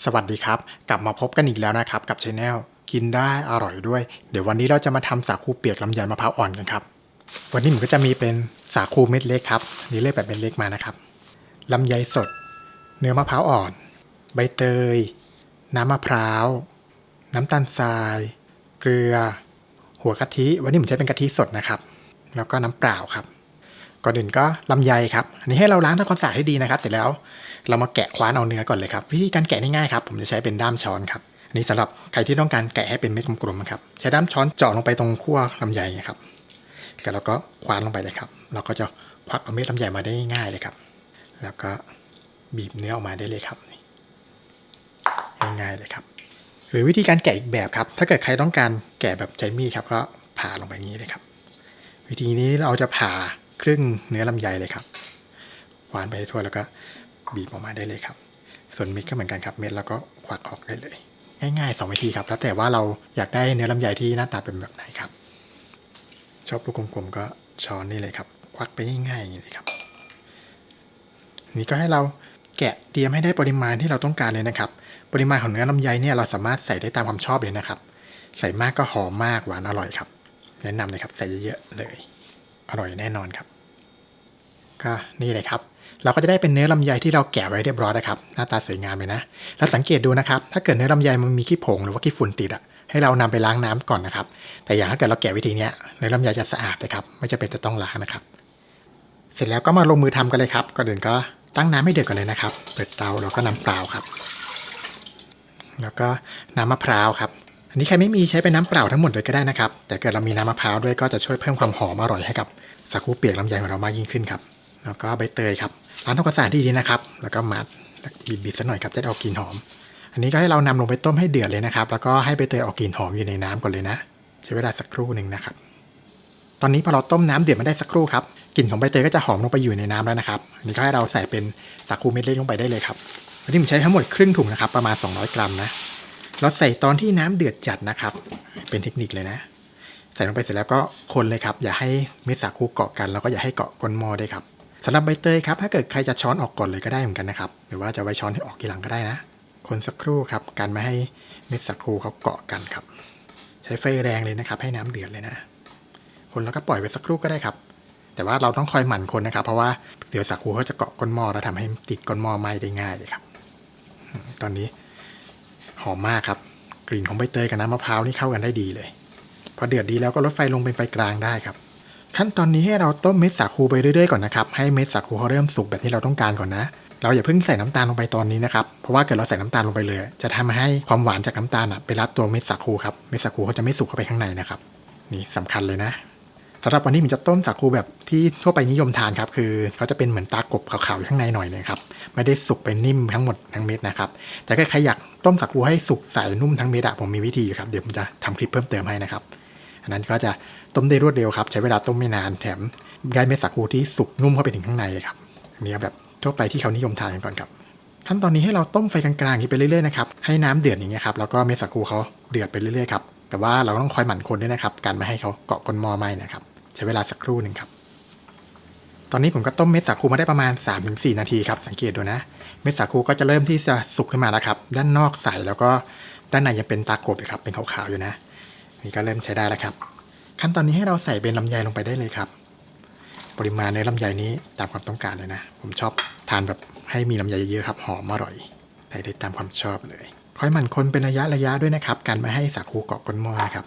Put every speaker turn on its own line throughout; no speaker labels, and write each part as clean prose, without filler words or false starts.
สวัสดีครับกลับมาพบกันอีกแล้วนะครับกับช anel กินได้อร่อยด้วยเดี๋ยววันนี้เราจะมาทำสาคูเปียกลำไยมะพร้าวอ่อนกันครับวันนี้ผมก็จะมีเป็นสาคูเม็ดเล็กครับนี่เลือกแบบเม็ดเล็กมานะครับลำไยสดเนื้อมะพร้าวอ่อนใบเตยน้ำมะพร้าวน้ำตาลทรายเกลือหัวกะทิวันนี้ผมใช้เป็นกะทิสดนะครับแล้วก็น้ำเปล่าครับก่อนอื่นก็ลำไยครับอันนี้ให้เราล้างทำความสะอาดให้ดีนะครับเสร็จแล้วเรามาแกะคว้านเอาเนื้อก่อนเลยครับวิธีการแกะง่ายๆครับผมจะใช้เป็นด้ามช้อนครับอันนี้สำหรับใครที่ต้องการแกะให้เป็นเม็ดกลมๆครับใช้ด้ามช้อนเจาะลงไปตรงขั้วลำไยครับแล้วก็คว้านลงไปเลยครับเราก็จะควักเอาเม็ดลำไยมาได้ง่ายๆเลยครับแล้วก็บีบเนื้อออกมาได้เลยครับง่ายๆเลยครับหรือวิธีการแกะอีกแบบครับถ้าเกิดใครต้องการแกะแบบใช้มีดครับก็ผ่าลงไปอย่างนี้เลยครับวิธีนี้เราจะผ่าครึ่งเนื้อลำไยเลยครับคว้านไปทั่วแล้วก็บีบออกมาได้เลยครับส่วนเม็ดก็เหมือนกันครับเม็ดแล้วก็ควักออกได้เลยง่ายๆ2 วิธีครับแล้วแต่ว่าเราอยากได้เนื้อลำไยที่หน้าตาเป็นแบบไหนครับชอบลูกกลมๆก็ช้อนนี่เลยครับควักไปง่ายๆอย่างนี้เลยครับนี่ก็ให้เราแกะเตรียมให้ได้ปริมาณที่เราต้องการเลยนะครับปริมาณของเนื้อลำไยเนี่ยเราสามารถใส่ได้ตามความชอบเลยนะครับใส่มากก็หอมมากหวานอร่อยครับแนะนำเลยครับใส่เยอะๆเลยอร่อยแน่นอนครับก็นี่เลยครับเราก็จะได้เป็นเนื้อลำไยที่เราแกะไว้เรียบร้อยนะครับหน้าตาสวยงามเลยนะแล้วสังเกตดูนะครับถ้าเกิดเนื้อลำไยมันมีขี้ผงหรือว่าขี้ฝุ่นติดให้เรานำไปล้างน้ำก่อนนะครับแต่อย่างถ้าเกิดเราแกะวิธีนี้เนื้อลำไยจะสะอาดเลยครับไม่จำเป็นจะต้องล้างนะครับเสร็จแล้วก็มาลงมือทำกันเลยครับก่อนอื่นก็ตั้งน้ำให้เดือดก่อนเลยนะครับเปิดเตาแล้วก็น้ำเปล่าครับแล้วก็น้ำมะพร้าวครับอันนี้ใครไม่มีใช้เป็นน้ำเปล่าทั้งหมดเลยก็ได้นะครับแต่เกิดเรามีน้ำมะพร้าวด้วยก็จะช่วยเพิ่มความหอมอร่อยให้กับสาคูเปียกลำไยของเรามากยิ่งขึ้นครับแล้วก็ใบเตยครับล้างทำความสะอาดดีๆนะครับแล้วก็มัดบีบๆสักหน่อยครับจะได้ออกกลิ่นหอมอันนี้ก็ให้เรานำลงไปต้มให้เดือดเลยนะครับแล้วก็ให้ใบเตยออกกลิ่นหอมอยู่ในน้ำก่อนเลยนะใช้เวลาสักครู่หนึ่งนะครับตอนนี้พอเราต้มน้ำเดือดมาได้สักครู่ครับกลิ่นของใบเตยก็จะหอมลงไปอยู่ในน้ำแล้วนะครับอันนี้ก็ให้เราใส่เป็นสาคูเม็ดเล็กลงไปได้เลยครับวันนี้ผมใช้ทั้งหมดครึ่งถุงนะครับประมาณ200 กรัมนะเราใส่ตอนที่น้ำเดือดจัดนะครับเป็นเทคนิคเลยนะใส่ลงไปเสร็จแล้วก็คนเลยครับอย่าให้เม็ดสาคูเกาะกันแล้วก็อย่าให้เกาะก้นหม้อด้วยครับสำหรับใบเตยครับถ้าเกิดใครจะช้อนออกก่อนเลยก็ได้เหมือนกันนะครับหรือว่าจะไว้ช้อนให้ออกทีหลังก็ได้นะคนสักครู่ครับการไม่ให้เม็ดสาคูเขาเกาะกันครับใช้ไฟแรงเลยนะครับให้น้ำเดือดเลยนะคนแล้วก็ปล่อยไว้สักครู่ก็ได้ครับแต่ว่าเราต้องคอยหมั่นคนนะครับเพราะว่าเดี๋ยวสาคูเขาจะเกาะก้นหม้อแล้วทำให้ติดก้นหม้อไหม้ได้ง่ายเลยครับตอนนี้หอมมากครับกลิ่นของใบเตยกับน้ำมะพร้าวนี่เข้ากันได้ดีเลยพอเดือดดีแล้วก็ลดไฟลงเป็นไฟกลางได้ครับขั้นตอนนี้ให้เราต้มเม็ดสาคูไปเรื่อยๆก่อนนะครับให้เม็ดสาคูเขาเริ่มสุกแบบที่เราต้องการก่อนนะเราอย่าเพิ่งใส่น้ำตาลลงไปตอนนี้นะครับเพราะว่าเกิดเราใส่น้ำตาลลงไปเลยจะทำให้ความหวานจากน้ำตาลไปรัดตัวเม็ดสาคูครับเม็ดสาคูเขาจะไม่สุกเข้าไปข้างในนะครับนี่สำคัญเลยนะสำหรับวันนี้ผมจะต้มสาคูแบบที่ทั่วไปนิยมทานครับคือเขาจะเป็นเหมือนตากบขาวๆอยู่ข้างในหน่อยนะครับไม่ได้สุกไปนิ่มทั้งหมดทั้งเม็ดนะครับแต่ถ้าใครอยากต้มสาคูให้สุกใสนุ่มทั้งเม็ดผมมีวิธีอยู่ครับเดี๋ยวผมจะทำคลิปเพิ่มเติมให้นะครับอันนั้นก็จะต้มได้รวดเร็วครับใช้เวลาต้มไม่นานแถมได้เม็ดสาคูที่สุกนุ่มเข้าไปถึงข้างในเลยครับอันนี้แบบทั่วไปที่เขานิยมทานกันก่อนครับขั้นตอนนี้ให้เราต้มไฟกลางๆนี้ไปเรื่อยๆนะครับให้น้ำเดือดอย่างเงี้ยครับแล้วก็เม็ดสาคูเขาเดือดไปเรื่อยๆครับแต่ว่าเราต้องคอยหมั่นคนด้วยนะครับการไม่ให้เขาเกาะก้นหม้อไหม้นะครับใช้เวลาสักครู่หนึ่งครับตอนนี้ผมก็ต้มเม็ดสาคูมาได้ประมาณ 3-4 นาทีครับสังเกตดูนะเม็ดสาคูก็จะเริ่มที่จะสุกขึ้นมาแล้วครับด้านนอกใสแล้วก็ด้านในยังเป็นตากบอยู่ครับเป็นขาวๆอยู่นะนี่ก็เริ่มใช้ได้แล้วครับขั้นตอนนี้ให้เราใส่เป็นลำไยลงไปได้เลยครับปริมาณในลำไยนี้ตามความต้องการเลยนะผมชอบทานแบบให้มีลำไยเยอะๆครับหอมอร่อยใส่ได้ตามความชอบเลยคอยหมั่นคนเป็นระยะด้วยนะครับการไม่ให้สาคูเกาะก้นหม้อนะครับ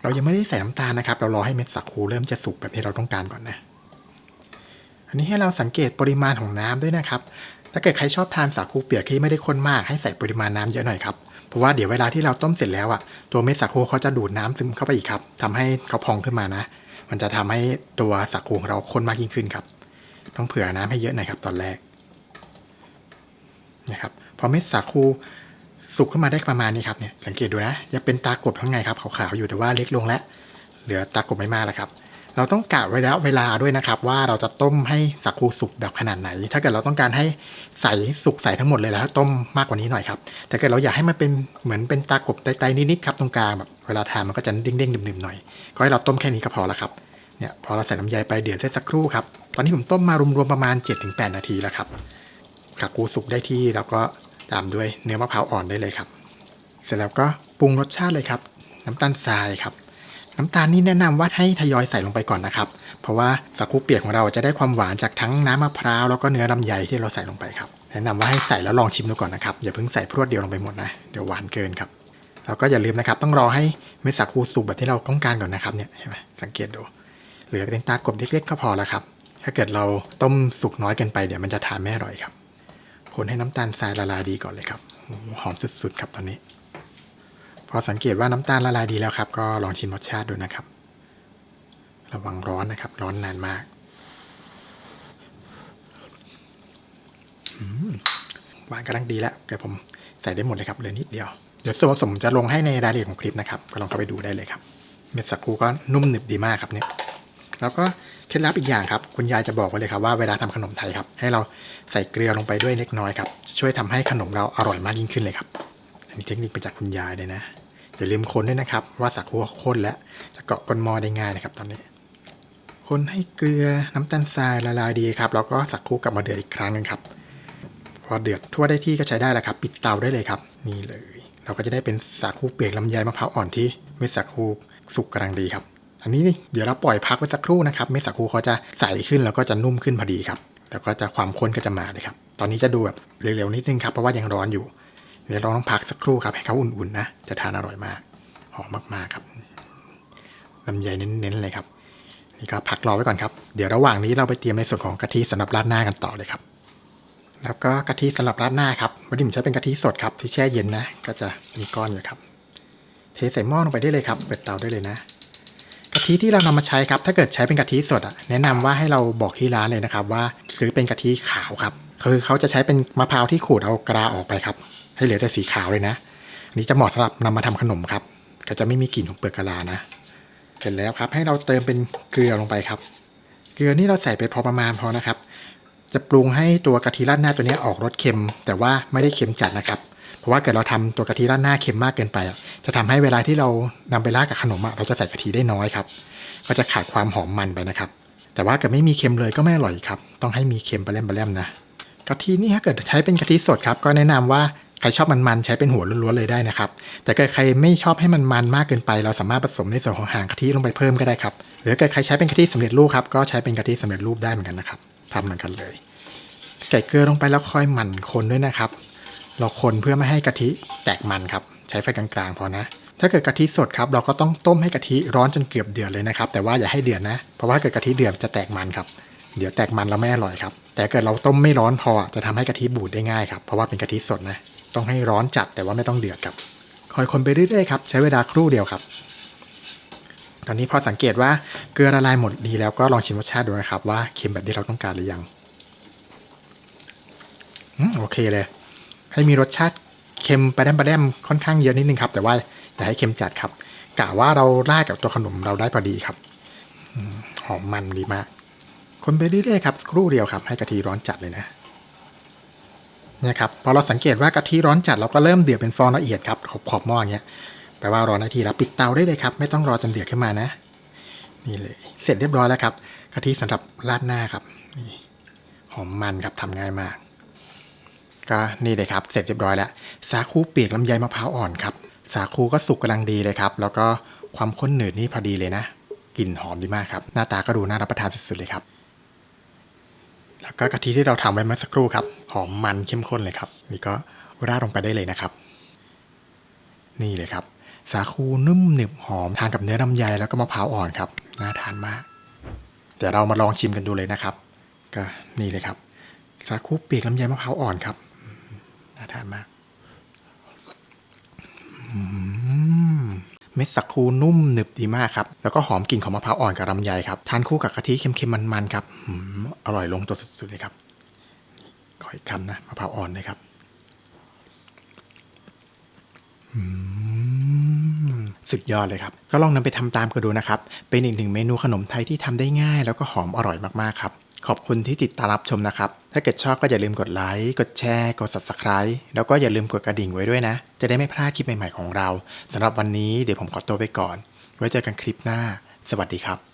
เรายังไม่ได้ใส่น้ำตาลนะครับเรารอให้เม็ดสาคูเริ่มจะสุกแบบที่เราต้องการก่อนนะอันนี้ให้เราสังเกตปริมาณของน้ำด้วยนะครับถ้าเกิดใครชอบทานสาคูเปียกที่ไม่ได้ข้นมากให้ใส่ปริมาณน้ำเยอะหน่อยครับเพราะว่าเดี๋ยวเวลาที่เราต้มเสร็จแล้วตัวเม็ดสาคูเขาจะดูดน้ำซึมเข้าไปอีกครับทำให้เขาพองขึ้นมานะมันจะทำให้ตัวสาคูของเราข้นมากยิ่งขึ้นครับต้องเผื่อน้ำให้เยอะหน่อยครับตอนแรกนะครับพอเม็ดสาคูสุกขึ้นมาได้ประมาณนี้ครับเนี่ยสังเกตดูนะยังเป็นตากบข้างในครับขาวๆอยู่แต่ว่าเล็กลงแล้วเหลือตากบไม่มากแล้วครับเราต้องกะไว้แล้วเวลาด้วยนะครับว่าเราจะต้มให้สาคูสุกแบบขนาดไหนถ้าเกิดเราต้องการให้ใสสุกใสทั้งหมดเลยแล้วต้มมากกว่านี้หน่อยครับแต่เกิดเราอยากให้มันเป็นเหมือนเป็นตากบไตๆนิดๆครับตรงกลางแบบเวลาทานมันก็จะเด้งๆดึมๆหน่อยก็ให้เราต้มแค่นี้ก็พอแล้วครับเนี่ยพอเราใส่น้ำใยไปเดือดได้สักครู่ครับตอนนี้ผมต้มมารวมๆประมาณ 7-8 นาทีแล้วครับสาคูสุกได้ที่แล้วก็ ตามด้วยเนื้อมะพร้าวอ่อนได้เลยครับเสร็จแล้วก็ปรุงรสชาติเลยครับน้ำตาลทรายครับน้ำตาลนี่แนะนำว่าให้ทยอยใส่ลงไปก่อนนะครับเพราะว่าสาคูเปียกของเราจะได้ความหวานจากทั้งน้ำมะพร้าวแล้วก็เนื้อลำไยที่เราใส่ลงไปครับแนะนำว่าให้ใส่แล้วลองชิมดูก่อนนะครับอย่าเพิ่งใส่พรวดเดียวลงไปหมดนะเดี๋ยวหวานเกินครับแล้วก็อย่าลืมนะครับต้องรอให้เม็ดสาคูสุกแบบที่เราต้องการก่อนนะครับเนี่ยเห็นไหมสังเกตดูเหลือเป็นตากบเล็กๆก็พอแล้วครับถ้าเกิดเราต้มสุกน้อยเกินไปเดี๋ยวมันจะทานไม่อร่อยครับคนให้น้ำตาลทรายละลายดีก่อนเลยครับหอมสุดๆครับตอนนี้พอสังเกตว่าน้ำตาลละลายดีแล้วครับก็ลองชิมรสชาติดูนะครับระวังร้อนนะครับร้อนนานมากหวานกำลังดีแล้วเดี๋ยวผมใส่ได้หมดเลยครับเหลือนิดเดียวเดี๋ยวส่วนผสมจะลงให้ในรายละเอียดของคลิปนะครับก็ลองเข้าไปดูได้เลยครับเม็ดสาคูก็นุ่มหนึบดีมากครับเนี่ยแล้วก็เคล็ดลับอีกอย่างครับคุณยายจะบอกไว้เลยครับว่าเวลาทำขนมไทยครับให้เราใส่เกลือลงไปด้วยเล็กน้อยครับช่วยทำให้ขนมเราอร่อยมากยิ่งขึ้นเลยครับอันนี้เทคนิคมาจากคุณยายเลยนะอย่าลืมคนด้วยนะครับว่าสาคูข้นแล้วจะเกาะก้นหม้อได้ง่ายนะครับตอนนี้คนให้เกลือน้ำตาลทรายละลายดีครับแล้วก็สาคูกลับมาเดือดอีกครั้งนึงครับพอเดือดทั่วได้ที่ก็ใช้ได้แล้วครับปิดเตาได้เลยครับนี่เลยเราก็จะได้เป็นสาคูเปียกลำไยมะพร้าวอ่อนที่เม็ดสาคูสุกกำลังดีครับอันนี้นี่เดี๋ยวเราปล่อยพักไว้สักครู่นะครับเม็ดสาคูเขาจะใสขึ้นแล้วก็จะนุ่มขึ้นพอดีครับแล้วก็จะความข้นก็จะมาเลยครับตอนนี้จะดูแบบเร็วๆนิดนึงครับเพราะว่ายังร้อนอยู่เดี๋ยวเราต้องพักสักครู่ครับให้เขาอุ่นๆนะจะทานอร่อยมากหอมมากๆครับลำไยเน้นๆเลยครับนี่ก็พักรอไว้ก่อนครับเดี๋ยวระหว่างนี้เราไปเตรียมในส่วนของกะทิสำหรับราดหน้ากันต่อเลยครับแล้วก็กะทิสำหรับราดหน้าครับวันนี้ผมใช้เป็นกะทิสดครับที่แช่เย็นนะก็จะมีก้อนอยู่ครับเทใส่หม้อลงไปได้เลยครับเปิดเตาได้เลยนะกะทิที่เรานำมาใช้ครับถ้าเกิดใช้เป็นกะทิสดแนะนำว่าให้เราบอกที่ร้านเลยนะครับว่าซื้อเป็นกะทิขาวครับคือเขาจะใช้เป็นมะพร้าวที่ขูดเอากราออกไปครับให้เหลือแต่สีขาวเลยนะอันนี้จะเหมาะสำหรับนำมาทำขนมครับก็จะไม่มีกลิ่นของเปลือกกะลานะเสร็จแล้วครับให้เราเติมเป็นเกลือลงไปครับเกลือนี่เราใส่ไปพอประมาณพอนะครับจะปรุงให้ตัวกะทิราดหน้าตัวนี้ออกรสเค็มแต่ว่าไม่ได้เค็มจัดนะครับเพราะว่าเกิดเราทำตัวกะทิราดหน้าเค็มมากเกินไปจะทำให้เวลาที่เรานำไปราดกับขนมเราจะใส่กะทิได้น้อยครับก็จะขาดความหอมมันไปนะครับแต่ว่าเกิดไม่มีเค็มเลยก็ไม่อร่อยครับต้องให้มีเค็มปลาแรมนะกะทินี่ถ้าเกิดใช้เป็นกะทิสดครับก็แนะนำว่าใครชอบมันๆใช้เป็นหัวล้วนๆเลยได้นะครับแต่เกิดใครไม่ชอบให้มันมากเกินไปเราสามารถผสมในส่วนของหางกะทิลงไปเพิ่มก็ได้ครับหรือเกิดใครใช้เป็นกะทิสำเร็จรูปครับก็ใช้เป็นกะทิสำเร็จรูปได้เหมือนกันนะครับทำเหมือนกันเลยใส่เกลือลงไปแล้วค่อยหมั่นคนด้วยนะครับเราคนเพื่อไม่ให้กะทิแตกมันครับใช้ไฟกลางๆพอนะถ้าเกิดกะทิสดครับเราก็ต้องต้มให้กะทิร้อนจนเกือบเดือดเลยนะครับแต่ว่าอย่าให้เดือดนะเพราะว่าเกิดกะทิเดือดจะแตกมันครับเดี๋ยวแตกมันแล้วไม่อร่อยครับแต่เกิดเราต้มไม่ร้อนพอจะทำให้กะทิบูดได้ง่ายครับเพราะว่าเป็นกะทิสดนะต้องให้ร้อนจัดแต่ว่าไม่ต้องเดือดครับคอยคนไปเรื่อยๆครับใช้เวลาครู่เดียวครับตอนนี้พอสังเกตว่าเกลือละลายหมดดีแล้วก็ลองชิมรสชาติดูนะครับว่าเค็มแบบที่เราต้องการหรือยังโอเคเลยให้มีรสชาติเค็มปลาแรมค่อนข้างเยอะนิดนึงครับแต่ว่าอย่าให้เค็มจัดครับกะว่าเราราดกับตัวขนมเราได้พอดีครับหอมมันดีมากคนไปเรื่อยๆครับครู่เดียวครับให้กะทิร้อนจัดเลยนะเนี่ยครับพอเราสังเกตว่ากะทิร้อนจัดเราก็เริ่มเดือดเป็นฟองละเอียดครับขอบหม้ออย่างเงี้ยแปลว่าร้อนนาทีแล้วปิดเตาได้เลยครับไม่ต้องรอจนเดือดขึ้นมานะนี่เลยเสร็จเรียบร้อยแล้วครับกะทิสำหรับราดหน้าครับนี่หอมมันครับทำง่ายมากก็นี่เลยครับเสร็จเรียบร้อยแล้วสาคูเปียกลำไยมะพร้าวอ่อนครับสาคูก็สุกกำลังดีเลยครับแล้วก็ความข้นหนืดนี่พอดีเลยนะกลิ่นหอมดีมากครับหน้าตาก็ดูน่ารับประทานสุดๆเลยครับแล้วก็กะทิที่เราทำไว้เมื่อสักครู่ครับหอมมันเข้มข้นเลยครับนี่ก็ราดลงไปได้เลยนะครับนี่เลยครับสาคูนุ่มหนึบหอมทานกับเนื้อลำไยแล้วก็มะพร้าวอ่อนครับน่าทานมากเดี๋ยวเรามาลองชิมกันดูเลยนะครับก็นี่เลยครับสาคูเปียกลำไยมะพร้าวอ่อนครับน่าทานมากเม็ดสาคูนุ่มหนึบดีมากครับแล้วก็หอมกลิ่นของมะพร้าวอ่อนกับลำไยครับทานคู่กับกะทิเค็มๆมันๆครับอร่อยลงตัวสุดๆเลยครับขออีกคำนะมะพร้าวอ่อนเลยครับสุดยอดเลยครับก็ลองนำไปทำตามกันดูนะครับเป็นอีกหนึ่งเมนูขนมไทยที่ทำได้ง่ายแล้วก็หอมอร่อยมากๆครับขอบคุณที่ติดตามรับชมนะครับถ้าเกิดชอบก็อย่าลืมกดไลค์กดแชร์กด Subscribe แล้วก็อย่าลืมกดกระดิ่งไว้ด้วยนะจะได้ไม่พลาดคลิปใหม่ๆของเราสำหรับวันนี้เดี๋ยวผมขอตัวไปก่อนไว้เจอกันคลิปหน้าสวัสดีครับ